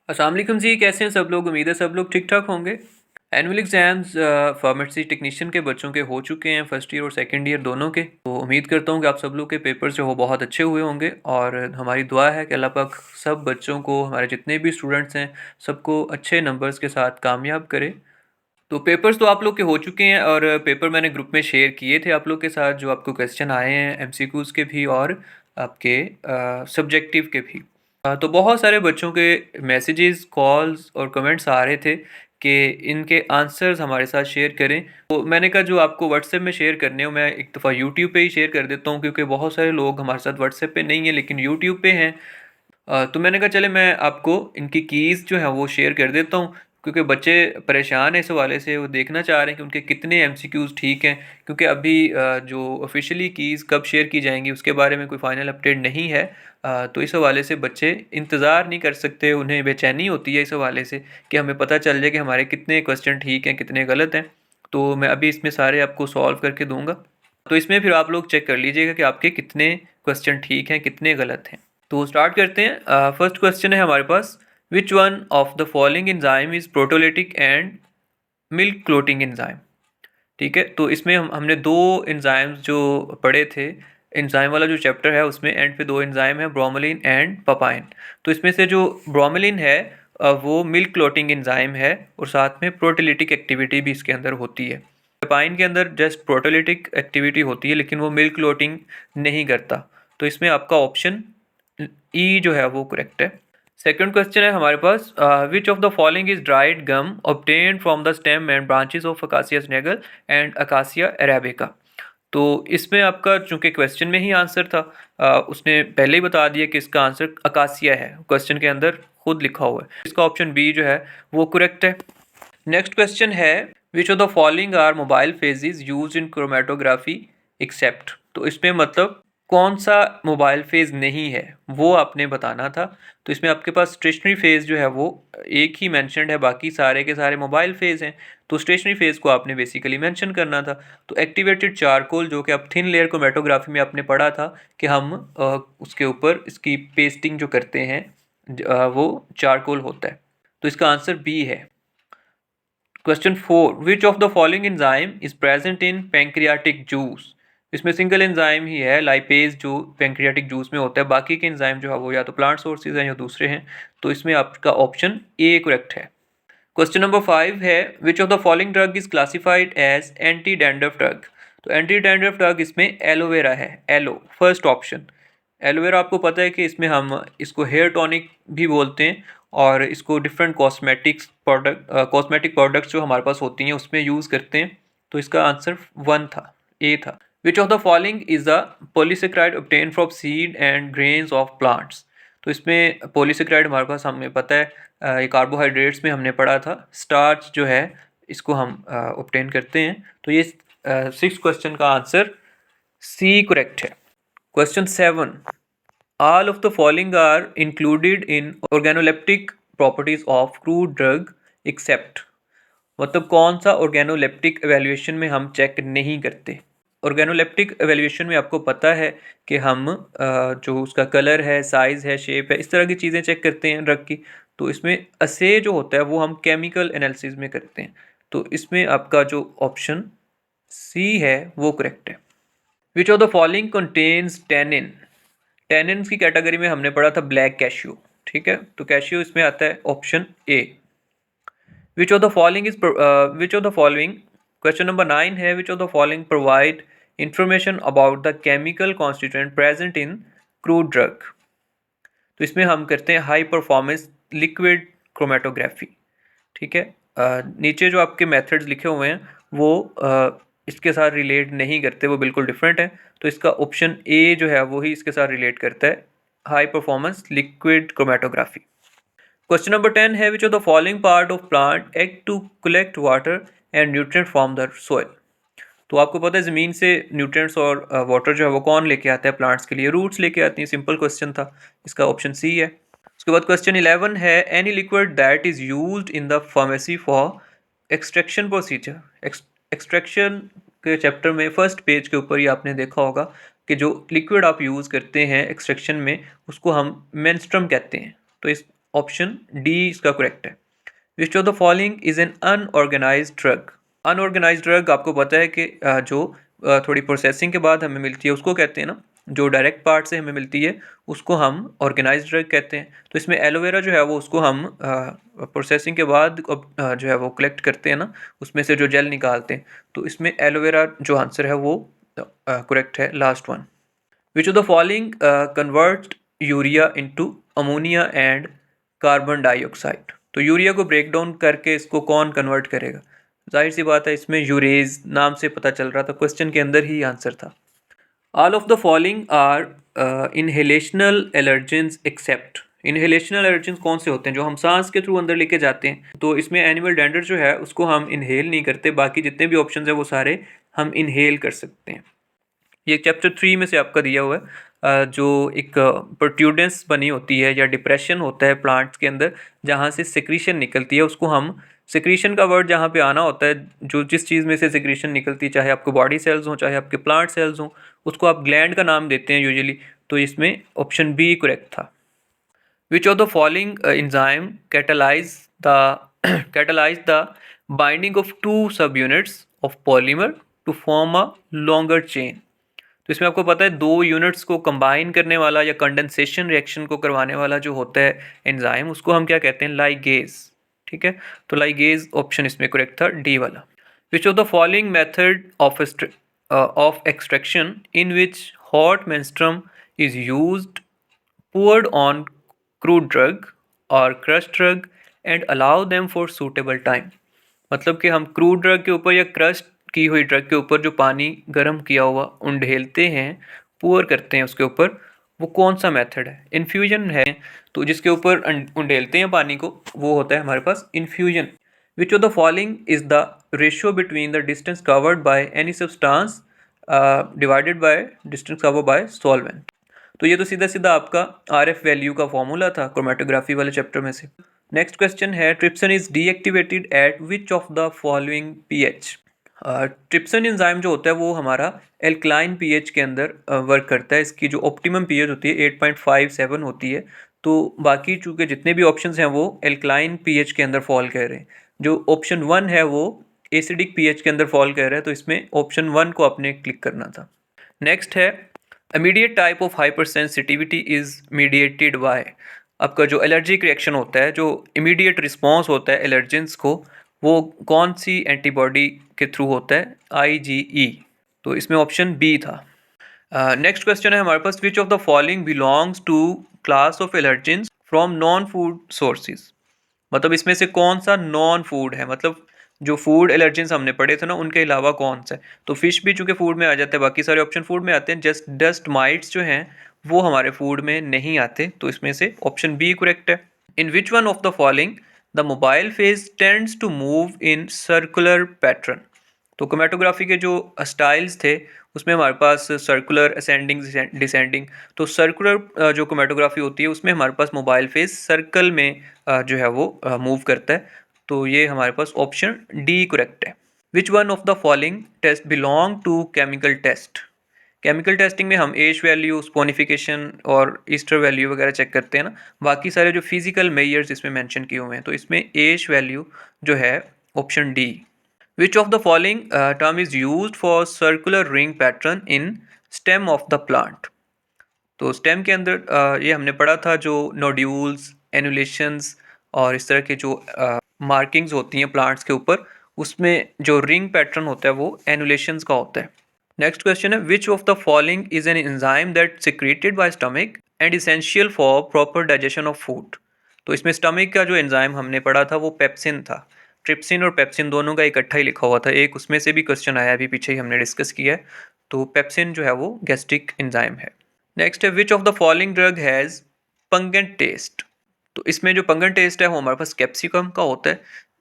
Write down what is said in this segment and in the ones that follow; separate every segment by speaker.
Speaker 1: अस्सलाम वालेकुम जी, कैसे हैं सब लोग। उम्मीद है सब लोग ठीक ठाक होंगे। एनुअल एग्ज़ाम्स फार्मेसी टेक्नीशियन के बच्चों के हो चुके हैं, फर्स्ट ईयर और सेकंड ईयर दोनों के। तो उम्मीद करता हूँ कि आप सब लोग के पेपर्स जो हो बहुत अच्छे हुए होंगे और हमारी दुआ है कि अल्लाह पाक सब बच्चों को, हमारे जितने भी स्टूडेंट्स हैं, सबको अच्छे नंबर्स के साथ कामयाब करे। तो पेपर्स तो आप लोग के हो चुके हैं और पेपर मैंने ग्रुप में शेयर किए थे आप लोग के साथ, जो आपको क्वेश्चन आए हैं एमसीक्यूज़ के भी और आपके सब्जेक्टिव के भी। तो बहुत सारे बच्चों के मैसेजेस, कॉल्स और कमेंट्स आ रहे थे कि इनके आंसर्स हमारे साथ शेयर करें। तो मैंने कहा जो आपको व्हाट्सएप में शेयर करने हो, मैं एक दफ़ा यूट्यूब पे ही शेयर कर देता हूँ, क्योंकि बहुत सारे लोग हमारे साथ व्हाट्सएप पे नहीं हैं लेकिन यूट्यूब पे हैं। तो मैंने कहा चले मैं आपको इनकी कीज़ जो है वो शेयर कर देता हूँ, क्योंकि बच्चे परेशान हैं इस हवाले से। वो देखना चाह रहे हैं कि उनके कितने एमसीक्यूज़ ठीक हैं, क्योंकि अभी जो ऑफिशियली कीज़ कब शेयर की जाएंगी उसके बारे में कोई फाइनल अपडेट नहीं है। तो इस हवाले से बच्चे इंतज़ार नहीं कर सकते, उन्हें बेचैनी होती है इस हवाले से कि हमें पता चल जाए कि हमारे कितने क्वेश्चन ठीक हैं, कितने गलत हैं। तो मैं अभी इसमें सारे आपको सॉल्व करके दूंगा। तो इसमें फिर आप लोग चेक कर लीजिएगा कि आपके कितने क्वेश्चन ठीक हैं, कितने गलत हैं। तो स्टार्ट करते हैं। फर्स्ट क्वेश्चन है हमारे पास, which one of the following enzyme is proteolytic and milk clotting enzyme. ठीक है, तो इसमें हमने दो एंजाइम्स जो पढ़े थे, एंजाइम वाला जो चैप्टर है उसमें एंड पे दो एंजाइम है, ब्रोमेलिन एंड पपाइन। तो इसमें से जो ब्रोमेलिन है वो मिल्क क्लोटिंग एंजाइम है और साथ में प्रोटोलिटिक एक्टिविटी भी इसके अंदर होती है। पेपाइन के अंदर जस्ट प्रोटोलिटिक एक्टिविटी होती है लेकिन वो मिल्क क्लोटिंग नहीं करता। तो इसमें आपका ऑप्शन ई जो है वो करेक्ट है। सेकंड क्वेश्चन है हमारे पास, which of the following is dried gum obtained from the stem and branches of acacia Senegal and acacia arabica. तो इसमें आपका चूंकि क्वेश्चन में ही आंसर था, उसने पहले ही बता दिया कि इसका आंसर अकासिया है, क्वेश्चन के अंदर खुद लिखा हुआ है। इसका ऑप्शन बी जो है वो करेक्ट है। नेक्स्ट क्वेश्चन है, which of the following are mobile phases use in chromatography except. तो इसमें मतलब कौन सा मोबाइल फेज नहीं है वो आपने बताना था। तो इसमें आपके पास स्टेशनरी फेज जो है वो एक ही मेंशन्ड है, बाकी सारे के सारे मोबाइल फेज हैं। तो स्टेशनरी फेज को आपने बेसिकली मेंशन करना था। तो एक्टिवेटेड चारकोल, जो कि अब थिन लेयर क्रोमेटोग्राफी में आपने पढ़ा था कि हम उसके ऊपर इसकी पेस्टिंग जो करते हैं वो चारकोल होता है। तो इसका आंसर बी है। Question 4, which of the following enzyme is present in pancreatic juice. इसमें सिंगल एंजाइम ही है लाइपेज जो पैंक्रियाटिक जूस में होता है, बाकी के एंजाइम जो है वो या तो प्लांट सोर्सेज हैं या दूसरे हैं। तो इसमें आपका ऑप्शन ए करेक्ट है। क्वेश्चन नंबर 5 है, which of the following drug is classified as anti dandruff drug. तो एंटी डैंड्रफ ड्रग इसमें एलोवेरा है, एलो फर्स्ट ऑप्शन। एलोवेरा आपको पता है कि इसमें हम इसको हेयर टॉनिक भी बोलते हैं और इसको डिफरेंट कॉस्मेटिक प्रोडक्ट्स जो हमारे पास होती हैं उसमें यूज़ करते हैं। तो इसका आंसर 1 था, ए था। Which of the following is a polysaccharide obtain from seed and grains of plants. तो इसमें पॉलीसेक्राइड हमारे पास हमें पता है, ये कार्बोहाइड्रेट्स में हमने पढ़ा था, स्टार्च जो है इसको हम ऑब्टेन करते हैं। तो ये 6 क्वेश्चन का आंसर सी करेक्ट है। Question 7, all of the following are included in organoleptic properties of crude drug except। मतलब कौन सा ऑर्गेनोलेप्टिक एवेल्यूएशन में हम चेक नहीं करते। ऑर्गेनोलेप्टिक एवेल्यूएशन में आपको पता है कि हम जो उसका कलर है, साइज़ है, शेप है, इस तरह की चीज़ें चेक करते हैं ड्रग की। तो इसमें असे जो होता है वो हम केमिकल एनालिसिस में करते हैं। तो इसमें आपका जो ऑप्शन सी है वो करेक्ट है। Which of the following contains tannin. Tannin की कैटेगरी में हमने पढ़ा था ब्लैक कैशियो। ठीक है, तो कैशियो इसमें आता है option A. Which of the following is which of the following, question number 9 है, which of the following provide information about the chemical constituent present in crude drug. तो इसमें हम करते हैं हाई परफॉर्मेंस लिक्विड क्रोमेटोग्राफी। ठीक है, नीचे जो आपके मेथड्स लिखे हुए हैं वो इसके साथ रिलेट नहीं करते, वो बिल्कुल डिफरेंट है। तो इसका ऑप्शन ए जो है वो ही इसके साथ रिलेट करता है, high performance liquid chromatography. Question number 10 है, which of the following part of plant act to collect water and nutrient from the soil. तो आपको पता है ज़मीन से न्यूट्रिएंट्स और वाटर जो है वो कौन लेके आता है प्लांट्स के लिए, रूट्स लेके आती हैं। सिंपल क्वेश्चन था, इसका ऑप्शन सी है। उसके बाद क्वेश्चन 11 है, any liquid that is used in the pharmacy for extraction procedure. Extraction के चैप्टर में फर्स्ट पेज के ऊपर ही आपने देखा होगा कि जो लिक्विड आप यूज़ करते हैं एक्सट्रैक्शन में उसको हम मेंस्ट्रुम कहते हैं। तो इस ऑप्शन डी इसका करेक्ट है। Which of the following is an unorganised drug. Unorganised drug आपको पता है कि जो थोड़ी प्रोसेसिंग के बाद हमें मिलती है उसको कहते हैं ना, जो डायरेक्ट पार्ट से हमें मिलती है उसको हम ऑर्गेनाइज्ड ड्रग कहते हैं। तो इसमें एलोवेरा जो है वो उसको हम प्रोसेसिंग के बाद जो है वो कलेक्ट करते हैं ना, उसमें से जो जेल निकालते हैं, तो इसमें एलोवेरा जो आंसर है वो करेक्ट है, last one. Which of the following convert urea into ammonia and carbon dioxide. तो यूरिया को ब्रेक डाउन करके इसको कौन कन्वर्ट करेगा? जाहिर सी बात है, इसमें यूरेज नाम से पता चल रहा था, क्वेश्चन के अंदर ही आंसर था। All of the following are inhalational allergens except. Inhalational allergens कौन से होते हैं? जो हम सांस के थ्रू अंदर लेके जाते हैं। तो इसमें एनिमल डेंडर जो है उसको हम इनहेल नहीं करते, बाकी जितने भी ऑप्शन है वो सारे हम इनहेल कर सकते हैं। ये चैप्टर 3 में से आपका दिया हुआ है। जो एक प्रोट्यूडेंस बनी होती है या डिप्रेशन होता है प्लांट्स के अंदर जहाँ से सिक्रीशन निकलती है, उसको हम सिक्रीशन का वर्ड जहाँ पे आना होता है, जो जिस चीज़ में से सिक्रीशन निकलती है, चाहे आपको बॉडी सेल्स हों चाहे आपके प्लांट सेल्स हों, उसको आप ग्लैंड का नाम देते हैं यूजुअली। तो इसमें ऑप्शन बी करेक्ट था। Which of the following enzyme catalyze the binding of two subunits of polymer to form a longer chain। तो इसमें आपको पता है दो यूनिट्स को कंबाइन करने वाला या कंडेंसेशन रिएक्शन को करवाने वाला जो होता है एंजाइम, उसको हम क्या कहते हैं? लाइगेज। ठीक है, तो लाइगेज ऑप्शन इसमें करेक्ट था, डी वाला। विच of the following method of extraction in which hot menstruum is used poured on crude drug or crushed drug and allow them for suitable time। मतलब कि हम क्रूड ड्रग के ऊपर या crush की हुई ड्रग के ऊपर जो पानी गर्म किया हुआ उंडेलते हैं, पुअर करते हैं उसके ऊपर, वो कौन सा मेथड है? इन्फ्यूजन है। तो जिसके ऊपर उंडेलते हैं पानी को वो होता है हमारे पास infusion. Which of the following is the ratio between the distance covered by any substance divided by distance covered by solvent. तो ये तो सीधा सीधा आपका RF वैल्यू का फॉर्मूला था क्रोमेटोग्राफी वाले चैप्टर में से। नेक्स्ट क्वेश्चन है, trypsin is deactivated at which of the following pH। Trypsin enzyme जो होता है वो हमारा एल्कलाइन pH के अंदर वर्क करता है। इसकी जो ऑप्टिमम pH होती है 8.57 होती है। तो बाकी चूँकि जितने भी ऑप्शंस हैं वो एल्कलाइन pH के अंदर फॉल कर रहे हैं। जो ऑप्शन 1 है वो एसिडिक pH के अंदर फॉल कर रहा है, तो इसमें ऑप्शन 1 को आपने क्लिक करना था। नेक्स्ट है, immediate type of hyper sensitivity is mediated by. आपका जो एलर्जिक रिएक्शन होता है, जो इमीडिएट रिस्पॉन्स होता है एलर्जेंस को, वो कौन सी एंटीबॉडी के थ्रू होता है? IgE। तो इसमें ऑप्शन बी था। नेक्स्ट क्वेश्चन है हमारे पास, which of the following belongs to class of allergens from non food sources. मतलब इसमें से कौन सा नॉन फूड है? मतलब जो फूड एलर्जेंस हमने पढ़े थे ना उनके अलावा कौन सा है? तो फिश भी चूँकि फूड में आ जाते हैं, बाकी सारे ऑप्शन फूड में आते हैं, जस्ट डस्ट माइट्स जो हैं वो हमारे फूड में नहीं आते। तो इसमें से ऑप्शन बी करेक्ट है। In which one of the following the mobile phase tends to move in circular pattern. तो क्रोमेटोग्राफी के जो स्टाइल्स थे उसमें हमारे पास सर्कुलर, असेंडिंग, डिसेंडिंग। तो सर्कुलर जो क्रोमेटोग्राफी होती है उसमें हमारे पास मोबाइल फेज सर्कल में जो है वो मूव करता है। तो ये हमारे पास ऑप्शन डी करेक्ट है। Which one of the following test belong to chemical test. Chemical testing में हम एच वैल्यू, स्पोनिफिकेशन और ईस्टर वैल्यू वगैरह चेक करते हैं ना। बाकी सारे जो फिजिकल मेजर्स इसमें मेंशन किए हुए हैं, तो इसमें एच वैल्यू जो है option D. Which of the following term is used for circular ring pattern in stem of the plant. तो स्टेम के अंदर ये हमने पढ़ा था, जो नोड्यूल्स, एनुलेशंस और इस तरह के जो मार्किंग्स होती हैं प्लांट्स के ऊपर, उसमें जो रिंग पैटर्न होता है वो एनुलेशंस का होता है। नेक्स्ट क्वेश्चन है, which of the following is an enzyme that secreted by stomach and essential for proper digestion of food. तो इसमें स्टमक का जो एंजाइम हमने पढ़ा था वो पेप्सिन था। ट्रिप्सिन और पेप्सिन दोनों का इकट्ठा ही लिखा हुआ था, एक उसमें से भी क्वेश्चन आया, अभी पीछे ही हमने डिस्कस किया है। तो पेप्सिन जो है वो गैस्ट्रिक एंजाइम है। नेक्स्ट है, which of the following drug has pungent taste. तो इसमें जो पंगेंट टेस्ट है वो हमारे पास कैप्सिकम का होता है।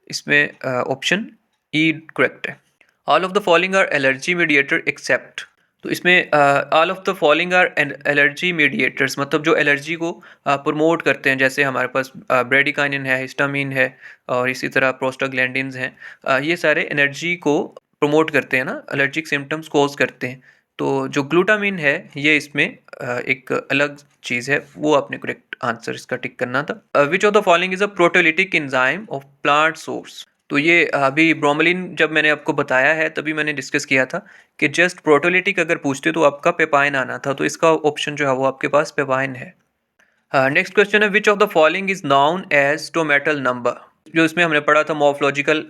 Speaker 1: इसमें ऑप्शन ई करेक्ट है। All of the following are allergy mediator except. तो इसमें all of the following are allergy mediators, मतलब जो एलर्जी को प्रमोट करते हैं, जैसे हमारे पास ब्रेडिकाइनिन है, हिस्टामिन है और इसी तरह प्रोस्टाग्लैंडिन्स हैं। ये सारे एनर्जी को प्रमोट करते हैं ना, एलर्जिक सिम्टम्स कोज करते हैं। तो जो ग्लूटामिन है ये इसमें एक अलग चीज़ है, वो आपने करेक्ट आंसर इसका टिक करना था। Which of the following is a proteolytic enzyme of plant source. तो ये अभी ब्रोमोलिन जब मैंने आपको बताया है तभी मैंने डिस्कस किया था कि जस्ट प्रोटेलिटिक अगर पूछते तो आपका पेपाइन आना था, तो इसका ऑप्शन जो है वो आपके पास पेपाइन है। नेक्स्ट क्वेश्चन है which of the following is known as stomatal number. जो इसमें हमने पढ़ा था मॉर्फोलॉजिकल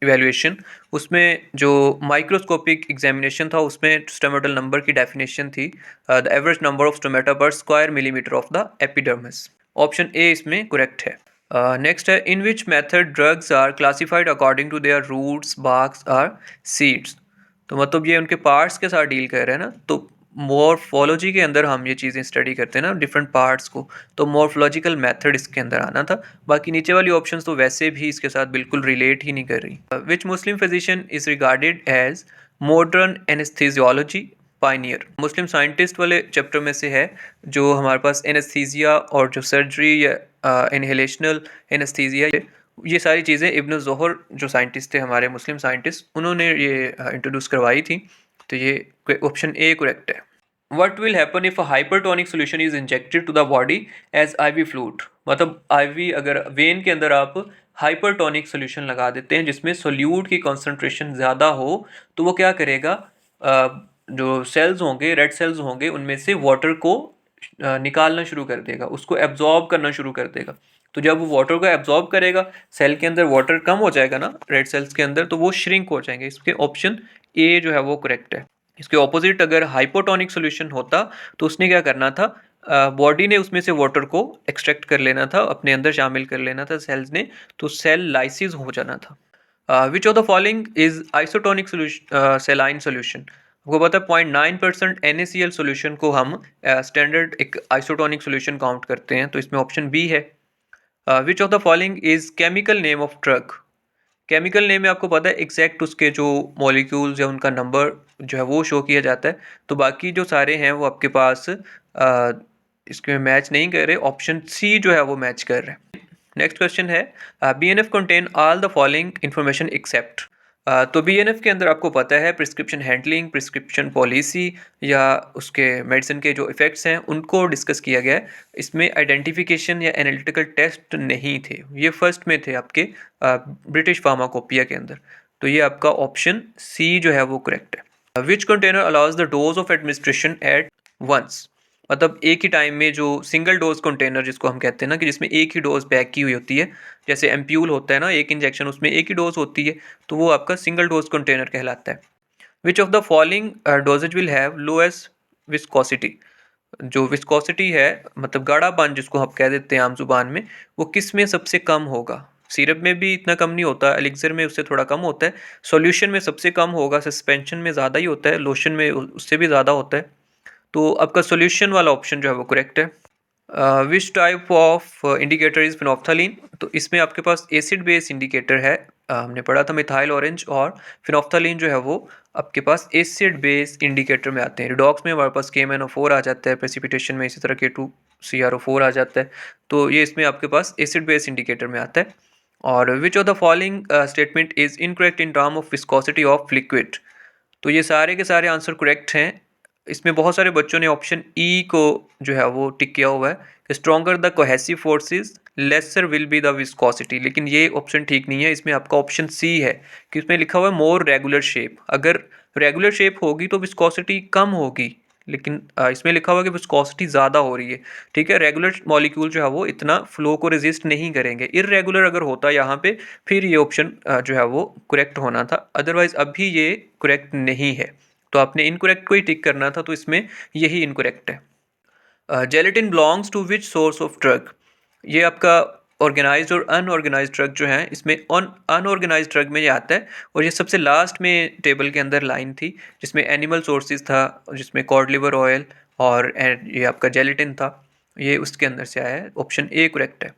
Speaker 1: इवेल्युएशन, उसमें जो माइक्रोस्कोपिक एग्जामिनेशन था उसमें स्टोमेटल नंबर की डेफिनेशन थी the average number of stomata per square millimetre of the epidermis. Option A इसमें करेक्ट है। नेक्स्ट है in which method drugs are classified according to their roots barks or seeds. तो मतलब ये उनके parts के साथ डील कर रहे हैं ना, तो मॉर्फोलॉजी के अंदर हम ये चीज़ें स्टडी करते हैं ना डिफरेंट पार्ट्स को, तो मॉर्फोलॉजिकल मेथड इसके अंदर आना था। बाकी नीचे वाली ऑप्शंस तो वैसे भी इसके साथ बिल्कुल रिलेट ही नहीं कर रही। Which Muslim physician is regarded as modern anaesthesiology pioneer. Muslim scientist वाले चैप्टर में से है जो हमारे पास एनेस्थीजिया और जो सर्जरी या इनहेलेशनल एनेस्थीजिया, ये सारी चीज़ें इब्न ज़ोहर जो साइंटिस्ट थे हमारे मुस्लिम साइंटिस्ट, उन्होंने ये इंट्रोड्यूस करवाई थी। तो ये ऑप्शन ए करेक्ट है। What will happen if a hypertonic solution is injected to the body as IV fluid। मतलब IV अगर वेन के अंदर आप हाइपरटोनिक सोल्यूशन लगा देते हैं जिसमें सोल्यूट की कॉन्सेंट्रेशन ज़्यादा हो, तो वो क्या करेगा, जो सेल्स होंगे, रेड सेल्स होंगे, उनमें से वाटर को निकालना शुरू कर देगा, उसको एब्जॉर्ब करना शुरू कर देगा। तो जब वो वाटर को एब्जॉर्ब करेगा, सेल के अंदर वाटर कम हो जाएगा ना रेड सेल्स के अंदर, तो वो श्रिंक हो जाएंगे। इसके ऑप्शन ए जो है वो करेक्ट है। इसके ऑपोजिट अगर हाइपोटोनिक सोल्यूशन होता तो उसने क्या करना था, बॉडी ने उसमें से वाटर को एक्सट्रैक्ट कर लेना था, अपने अंदर शामिल कर लेना था सेल्स ने, तो सेल लाइसिस हो जाना था। Which of the following is isotonic सेलाइन solution. आपको पता है 0.9% NaCl सोल्यूशन को हम स्टैंडर्ड एक आइसोटोनिक सोल्यूशन काउंट करते हैं, तो इसमें ऑप्शन बी है। Which of the following is chemical name of drug. Chemical name में आपको पता है एग्जैक्ट उसके जो मॉलिक्यूल्स या उनका नंबर जो है वो शो किया जाता है, तो बाकी जो सारे हैं वो आपके पास इसके मैच नहीं कर रहे, ऑप्शन सी जो है वो मैच कर रहे हैं। नेक्स्ट क्वेश्चन है BNF contain all the following information except. तो BNF के अंदर आपको पता है प्रिस्क्रिप्शन हैंडलिंग, प्रिस्क्रिप्शन पॉलिसी या उसके मेडिसिन के जो इफ़ेक्ट्स हैं उनको डिस्कस किया गया है। इसमें आइडेंटिफिकेशन या एनालिटिकल टेस्ट नहीं थे, ये फर्स्ट में थे आपके ब्रिटिश फार्माकोपिया के अंदर। तो ये आपका ऑप्शन सी जो है वो करेक्ट है। Which container allows the dose of administration at once. मतलब एक ही टाइम में जो सिंगल डोज कंटेनर जिसको हम कहते हैं ना, कि जिसमें एक ही डोज पैक की हुई होती है, जैसे एम्प्यूल होता है ना एक इंजेक्शन, उसमें एक ही डोज होती है, तो वो आपका सिंगल डोज कंटेनर कहलाता है। Which of the following dosages will have lowest viscosity. जो विस्कोसिटी है मतलब गाढ़ापन जिसको हम कह देते हैं आम जुबान में, वो किस में सबसे कम होगा। सिरप में भी इतना कम नहीं होता, एलिक्सर में उससे थोड़ा कम होता है, सॉल्यूशन में सबसे कम होगा, सस्पेंशन में ज़्यादा ही होता है, लोशन में उससे भी ज़्यादा होता है। तो आपका सॉल्यूशन वाला ऑप्शन जो है वो करेक्ट है। Which type of indicator is phenolphthalein. तो इसमें आपके पास एसिड बेस इंडिकेटर है, हमने पढ़ा था मिथाइल ऑरेंज, और फिनोफ्थलीन जो है वो आपके पास एसिड बेस इंडिकेटर में आते हैं। रिडॉक्स में हमारे पास KMnO4 आ जाता है, प्रेसिपिटेशन में इसी तरह K2CrO4 आ जाता है, तो ये इसमें आपके पास एसिड बेस इंडिकेटर में आता है। और विच of the following statement is incorrect in term of viscosity of liquid. तो ये सारे के सारे आंसर करेक्ट हैं। इसमें बहुत सारे बच्चों ने ऑप्शन ई को जो है वो टिक किया हुआ है कि stronger the cohesive forces laser will be the viscosity, लेकिन ये ऑप्शन ठीक नहीं है। इसमें आपका ऑप्शन सी है कि इसमें लिखा हुआ है मोर रेगुलर शेप। अगर रेगुलर शेप होगी तो विस्कोसिटी कम होगी, लेकिन इसमें लिखा हुआ है कि विस्कोसिटी ज़्यादा हो रही है। ठीक है, रेगुलर मॉलिक्यूल जो है वो इतना फ्लो को रेजिस्ट नहीं करेंगे। इररेगुलर अगर होता यहाँ पे फिर ये ऑप्शन जो है वो करेक्ट होना था, अदरवाइज अभी ये करेक्ट नहीं है। तो आपने इनकरेक्ट को ही टिक करना था, तो इसमें यही इनकरेक्ट है। Gelatin belongs to which source of drug. ये आपका ऑर्गेनाइज्ड और अनऑर्गेनाइज्ड ड्रग जो है, इसमें अनऑर्गेनाइज्ड ड्रग में ये आता है, और ये सबसे लास्ट में टेबल के अंदर लाइन थी जिसमें एनिमल सोर्सेज था, जिसमें कॉड लिवर ऑयल और ये आपका जेलेटिन था, ये उसके अंदर से आया है। ऑप्शन ए करेक्ट है।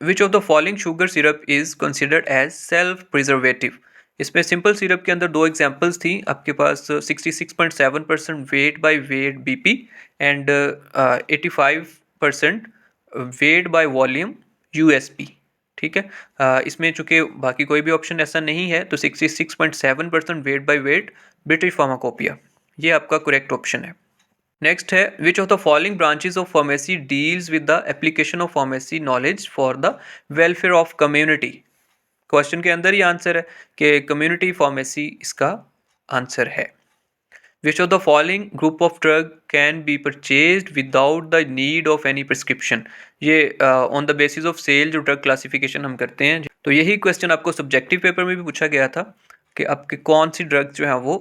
Speaker 1: Which of the following sugar syrup is considered as self preservative. इसमें सिंपल सिरप के अंदर दो एग्जांपल्स थी आपके पास, 66.7% weight by weight BP and 85% weight by volume USP। ठीक है, इसमें चूंकि बाकी कोई भी ऑप्शन ऐसा नहीं है, तो 66.7% weight by wait British pharmacopoeia. ये आपका करेक्ट ऑप्शन है। नेक्स्ट है which of the following branches of pharmacy deals with the application of pharmacy knowledge for the welfare of community. Question के अंदर ही आंसर है कि कम्युनिटी फार्मेसी इसका आंसर है। Which of the following group of drug can be purchased without the need of any prescription? ये on the basis of sale जो drug classification हम करते हैं, तो यही क्वेश्चन आपको सब्जेक्टिव पेपर में भी पूछा गया था कि आपके कौन सी ड्रग जो है वो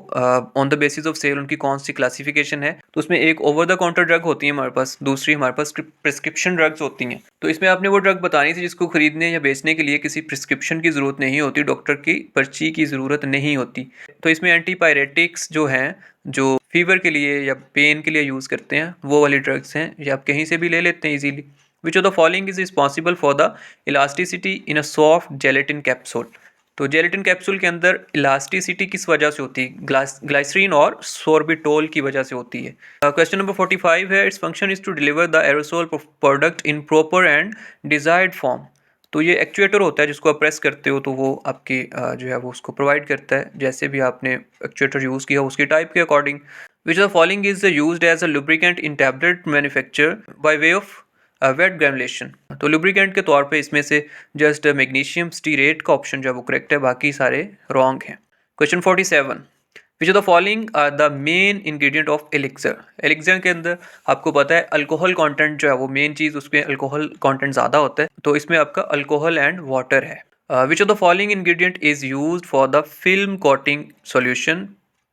Speaker 1: on the basis of sale उनकी कौन सी क्लासिफिकेशन है। तो उसमें एक ओवर द काउंटर ड्रग होती है हमारे पास, दूसरी हमारे पास प्रिस्क्रिप्शन ड्रग्स होती हैं। तो इसमें आपने वो ड्रग बतानी थी जिसको खरीदने या बेचने के लिए किसी प्रिस्क्रिप्शन की ज़रूरत नहीं होती, डॉक्टर की पर्ची की ज़रूरत नहीं होती। तो इसमें एंटीपायरेटिक्स जो हैं, जो फीवर के लिए या पेन के लिए यूज़ करते हैं, वो वाली ड्रग्स हैं। ये आप कहीं से भी ले लेते हैं easily. Which of the following is responsible for the elasticity in a soft gelatin capsule? तो जेलेटिन कैप्सूल के अंदर इलास्टिसिटी किस वजह से होती है? ग्लाइसरीन और सोर्बिटोल की वजह से होती है। क्वेश्चन नंबर 45 है its function is to deliver the aerosol product in proper and desired form. तो ये एक्चुएटर होता है जिसको आप प्रेस करते हो तो वो आपके जो है वो उसको प्रोवाइड करता है, जैसे भी आपने एक्चुएटर यूज़ किया उसकी टाइप के according. Which of the following is used as a lubricant in tablet manufacture by way of wet granulation? तो लुब्रिकेंट के तौर पे इसमें से जस्ट मैग्नीशियम स्टीरेट का ऑप्शन जो है वो करेक्ट है, बाकी सारे रॉन्ग हैं। Question 47 which of the following are the main ingredient of elixir? Elixir के अंदर आपको पता है अल्कोहल कंटेंट जो है वो मेन चीज़, उसमें अल्कोहल कंटेंट ज़्यादा होता है, तो इसमें आपका अल्कोहल एंड वाटर है। Which of the following ingredient is used for the film coating solution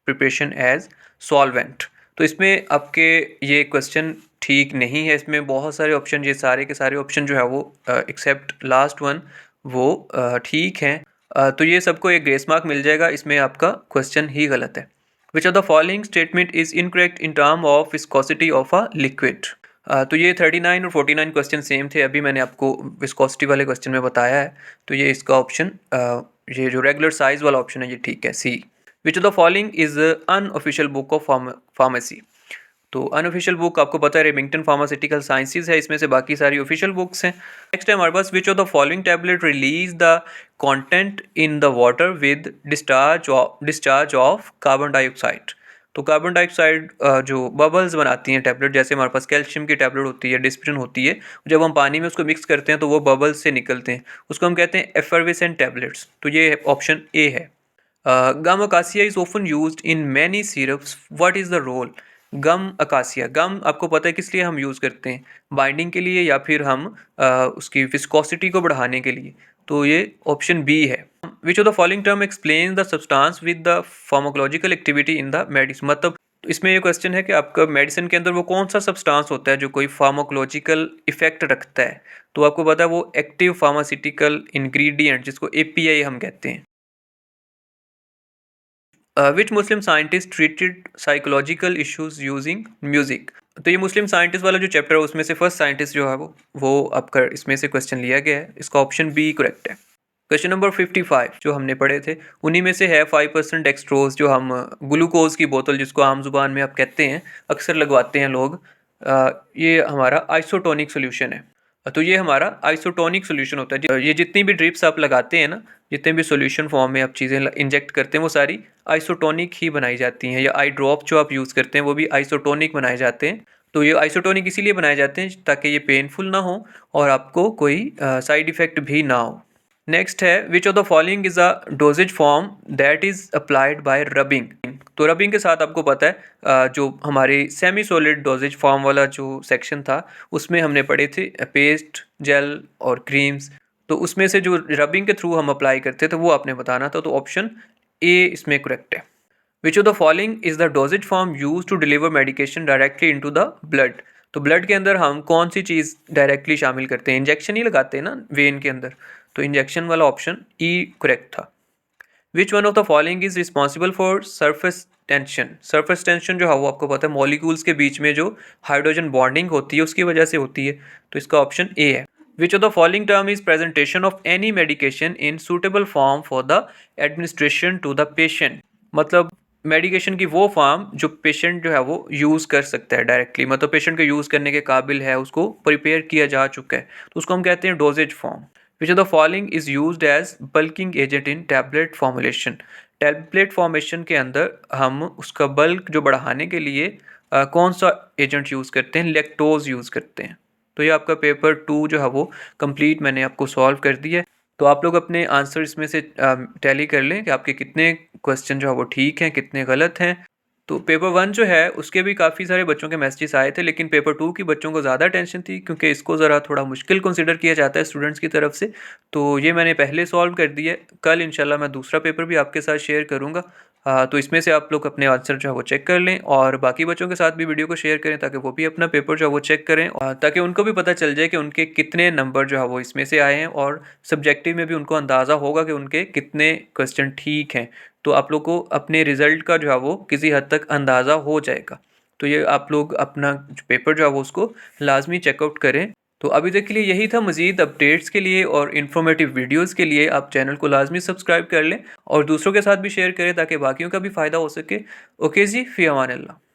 Speaker 1: preparation as solvent? तो इसमें आपके ये क्वेश्चन ठीक नहीं है, इसमें बहुत सारे ऑप्शन, ये सारे के सारे ऑप्शन जो है वो एक्सेप्ट लास्ट वन वो ठीक हैं। तो ये सबको एक ग्रेस मार्क मिल जाएगा, इसमें आपका क्वेश्चन ही गलत है। Which of the following statement is incorrect in term of viscosity of a liquid? तो ये 39 और 49 क्वेश्चन सेम थे, अभी मैंने आपको विस्कोसिटी वाले क्वेश्चन में बताया है, तो ये इसका ऑप्शन ये जो रेगुलर साइज वाला ऑप्शन है ये ठीक है, C. Which of the following is unofficial book of pharmacy? तो अनऑफिशियल बुक आपको पता है रेमिंगटन फार्मास्यूटिकल साइंसेज है, इसमें से बाकी सारी ऑफिशियल बुक्स हैं। नेक्स्ट है हमारे पास which of the following tablet release the content in the water with discharge of carbon dioxide? तो कार्बन डाइऑक्साइड जो बबल्स बनाती हैं टैबलेट, जैसे हमारे पास कैल्शियम की टैबलेट होती है, डिस्प्रिन होती है, जब हम पानी में उसको मिक्स करते हैं तो वो बबल्स से निकलते हैं, उसको हम कहते हैं एफर्वेसेंट टैबलेट्स। तो ये ऑप्शन ए है। Gum acacia is often used in many syrups, what is the role? Gum acacia, gum आपको पता है किस लिए हम यूज़ करते हैं, बाइंडिंग के लिए या फिर हम उसकी विस्कोसिटी को बढ़ाने के लिए, तो ये ऑप्शन बी है। Which of the following term explain the substance with the pharmacological activity in the medicine? मतलब इसमें ये क्वेश्चन है कि आपका मेडिसिन के अंदर वो कौन सा सब्सटेंस होता है जो कोई फार्माकोलॉजिकल इफेक्ट रखता है? तो आपको पता है वो एक्टिव फार्मास्यूटिकल इंग्रेडिएंट जिसको API हम कहते हैं। Which Muslim scientist treated psychological issues using music? तो ये मुस्लिम साइंटिस्ट वाला जो चैप्टर है उसमें से फर्स्ट साइंटिस्ट जो है वो आपका इसमें से क्वेश्चन लिया गया है, इसका ऑप्शन बी करेक्ट है। क्वेश्चन नंबर 55 जो हमने पढ़े थे उन्हीं में से है 5% डेक्सट्रोज, जो हम ग्लूकोज की बोतल जिसको आम जुबान में आप कहते हैं, अक्सर लगवाते हैं लोग, ये हमारा आइसोटोनिक सोल्यूशन है। तो ये हमारा आइसोटोनिक सोल्यूशन होता है। ये जितनी भी ड्रिप्स आप लगाते हैं ना, जितने भी सोल्यूशन फॉर्म में आप चीज़ें इंजेक्ट करते हैं वो सारी आइसोटोनिक ही बनाई जाती हैं, या आई ड्रॉप जो आप यूज़ करते हैं वो भी आइसोटोनिक बनाए जाते हैं। तो ये आइसोटोनिक इसीलिए बनाए जाते हैं ताकि ये पेनफुल ना हो और आपको कोई साइड इफ़ेक्ट भी ना हो। नेक्स्ट है which of the following is a doses form that is applied by rubbing? तो रबिंग के साथ आपको पता है जो हमारे सेमी सॉलिड डोजेज फॉर्म वाला जो सेक्शन था उसमें हमने पढ़े थे पेस्ट, जेल और क्रीम्स, तो उसमें से जो रबिंग के थ्रू हम अप्लाई करते थे वो आपने बताना था, तो ऑप्शन ए इसमें करेक्ट है। Which of the following is the dosage form use to deliver medication directly into the blood? तो ब्लड के अंदर हम कौन सी चीज़ डायरेक्टली शामिल करते हैं? इंजेक्शन ही लगाते हैं ना वेन के अंदर, तो इंजेक्शन वाला ऑप्शन ई करेक्ट था। विच one of the following is responsible for surface tension? Surface tension जो है वो आपको पता है मॉलिक्यूल्स के बीच में जो हाइड्रोजन बॉन्डिंग होती है उसकी वजह से होती है, तो इसका ऑप्शन ए है। Which of the following term is presentation of any medication in suitable form for the administration to the patient? मतलब मेडिकेशन की वो फॉर्म जो पेशेंट जो है वो यूज़ कर सकता है डायरेक्टली, मतलब पेशेंट के यूज़ करने के काबिल है, उसको प्रिपेयर किया जा चुका है, तो उसको हम कहते हैं dosage form. Which of the following is used as bulking agent in tablet formulation. Tablet formation के अंदर हम उसका बल्क जो बढ़ाने के लिए कौन सा एजेंट यूज़ करते हैं? लैक्टोज यूज़ करते हैं। तो ये आपका पेपर 2 जो है वो कंप्लीट मैंने आपको सॉल्व कर दिया है। तो आप लोग अपने आंसर इसमें से टैली कर लें कि आपके कितने क्वेश्चन जो है वो ठीक हैं, कितने गलत हैं। तो पेपर 1 जो है उसके भी काफ़ी सारे बच्चों के मैसेजेस आए थे, लेकिन पेपर 2 की बच्चों को ज़्यादा टेंशन थी क्योंकि इसको ज़रा थोड़ा मुश्किल कंसिडर किया जाता है स्टूडेंट्स की तरफ से। तो ये मैंने पहले सॉल्व कर दिया है। कल इंशाल्लाह मैं दूसरा पेपर भी आपके साथ शेयर करूँगा। तो इसमें से आप लोग अपने आंसर जो है वो चेक कर लें और बाकी बच्चों के साथ भी वीडियो को शेयर करें ताकि वो भी अपना पेपर जो है वो चेक करें, ताकि उनको भी पता चल जाए कि उनके कितने नंबर जो है वो इसमें से आए हैं और सब्जेक्टिव में भी उनको अंदाज़ा होगा कि उनके कितने क्वेश्चन ठीक हैं। तो आप लोग को अपने रिज़ल्ट का जो है वो किसी हद तक अंदाज़ा हो जाएगा। तो ये आप लोग अपना पेपर जो है वो उसको लाजमी चेकआउट करें। तो अभी तक के लिए यही था। मज़ीद अपडेट्स के लिए और इन्फॉर्मेटिव वीडियोस के लिए आप चैनल को लाजमी सब्सक्राइब कर लें और दूसरों के साथ भी शेयर करें ताकि बाकियों का भी फ़ायदा हो सके। ओके जी, फ़ी अमान अल्लाह।